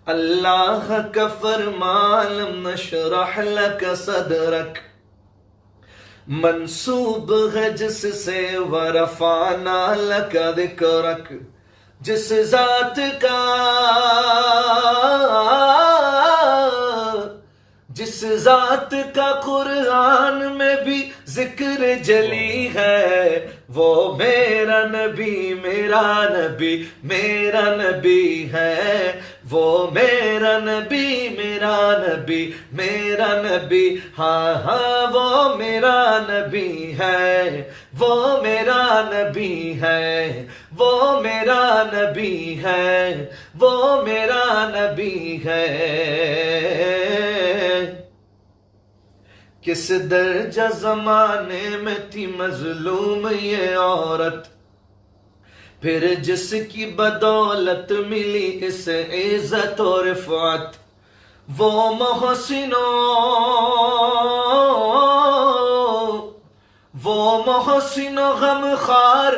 اللہ کا فرمان نشرح لک صدرک منسوب ہے جس سے ورفعنا لک ذکرک، جس ذات کا قرآن میں بھی ذکر جلی ہے، وہ میرا نبی میرا نبی میرا نبی ہے، وہ میرا نبی میرا نبی میرا نبی، ہاں ہاں وہ میرا نبی ہے، وہ میرا نبی ہے، وہ میرا نبی ہے، وہ میرا نبی ہے۔ کس درجہ زمانے میں تھی مظلوم یہ عورت، پھر جس کی بدولت ملی اس عزت و رفعت، وہ محسن و غمخوار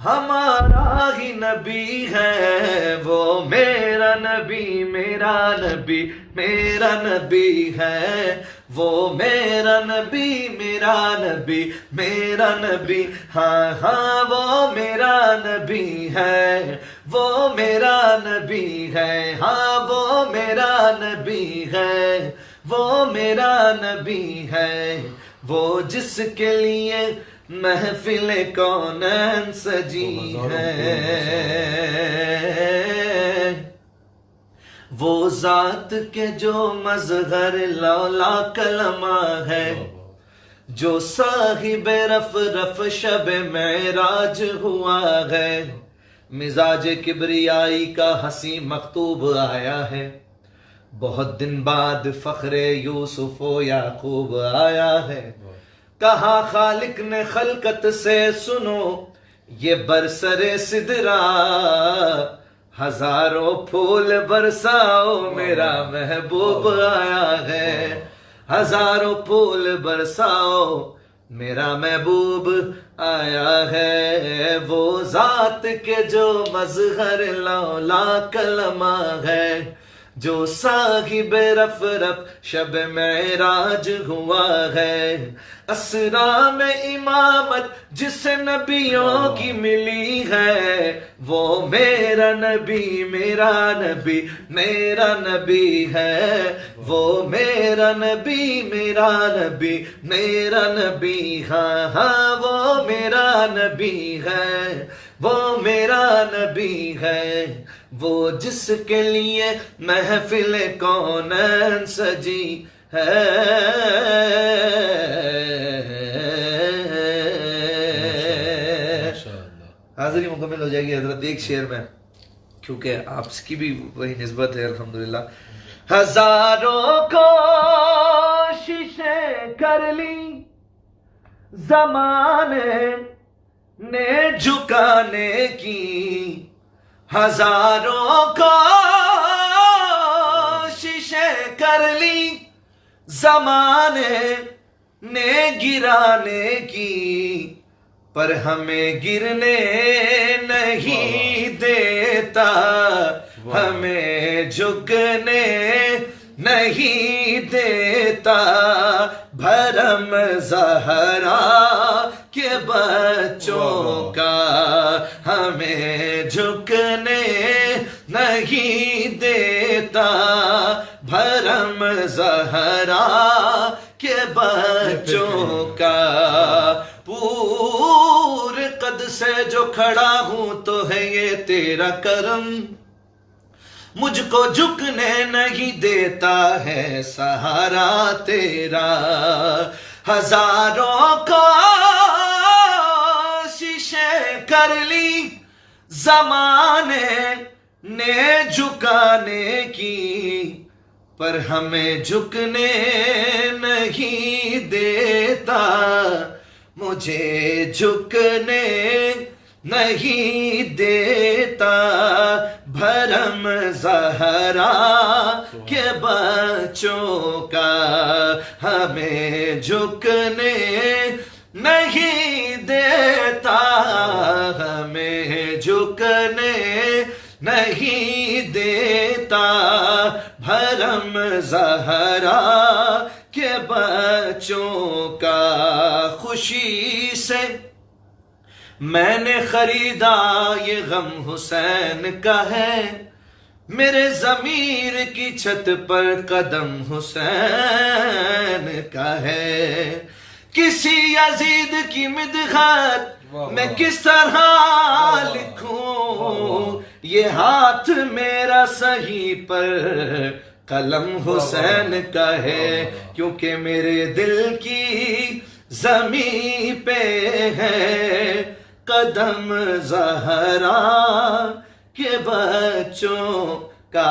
ہمارا ہی نبی ہے، وہ میرا نبی میرا نبی میرا نبی ہے، وہ میرا نبی میرا نبی میرا نبی، ہاں ہاں وہ میرا نبی ہے، وہ میرا نبی ہے، ہاں وہ میرا نبی ہے، وہ میرا نبی ہے، وہ جس کے لیے محفل کونین سجی ہے، وہ ذات کے جو مظہر لولا کلمہ ہے، جو صاحب رف رف شب معراج ہوا ہے، مزاج کبریائی کا حسین مکتوب آیا ہے، بہت دن بعد فخر یوسف و یعقوب آیا ہے، کہا خالق نے خلقت سے سنو یہ برسر سدرا، ہزاروں پھول برساؤ میرا محبوب آیا ہے، ہزاروں پھول برساؤ میرا محبوب آیا ہے، وہ ذات کے جو مظہر لولا کلمہ ہے، جو صاحب رف رف شب معراج ہوا ہے، اسرا میں امامت جس نبیوں کی ملی ہے، وہ میرا نبی میرا نبی میرا نبی ہے، وہ میرا نبی میرا نبی میرا نبی، ہاں ہاں وہ میرا نبی ہے، وہ میرا نبی ہے، وہ جس کے لیے محفل کونین سجی ہے۔ حاضری مکمل ہو جائے گی حضرت ایک شعر میں، کیونکہ آپ کی بھی وہی نسبت ہے الحمدللہ۔ ہزاروں کوششیں کر لی زمانے نے جھکانے کی، ہزاروں کوششیں کر لی زمانے نے گرانے کی، پر ہمیں گرنے نہیں دیتا، ہمیں جھکنے نہیں دیتا، بھرم زہرا کے بچوں کا ہمیں جھکنے نہیں دیتا، بھرم زہرا کے بچوں کا، پور قد سے جو کھڑا ہوں تو ہے یہ تیرا کرم، مجھ کو جھکنے نہیں دیتا ہے سہارا تیرا، ہزاروں کوششیں کر لی زمانے نے جھکانے کی، پر ہمیں جھکنے نہیں دیتا، مجھے جھکنے نہیں دیتا، بھرم زہرا کے بچوں کا ہمیں جھکنے نہیں دیتا، ہمیں جھکنے نہیں دیتا، بھرم زہرا کے بچوں کا خوشی سے میں نے خریدا یہ غم حسین کا ہے میرے ضمیر کی چھت پر قدم حسین کا ہے کسی یزید کی مدحت میں کس طرح لکھوں یہ ہاتھ میرا صحیح پر قلم حسین کا ہے کیونکہ میرے دل کی زمین پہ ہے قدم زہرا کے بچوں کا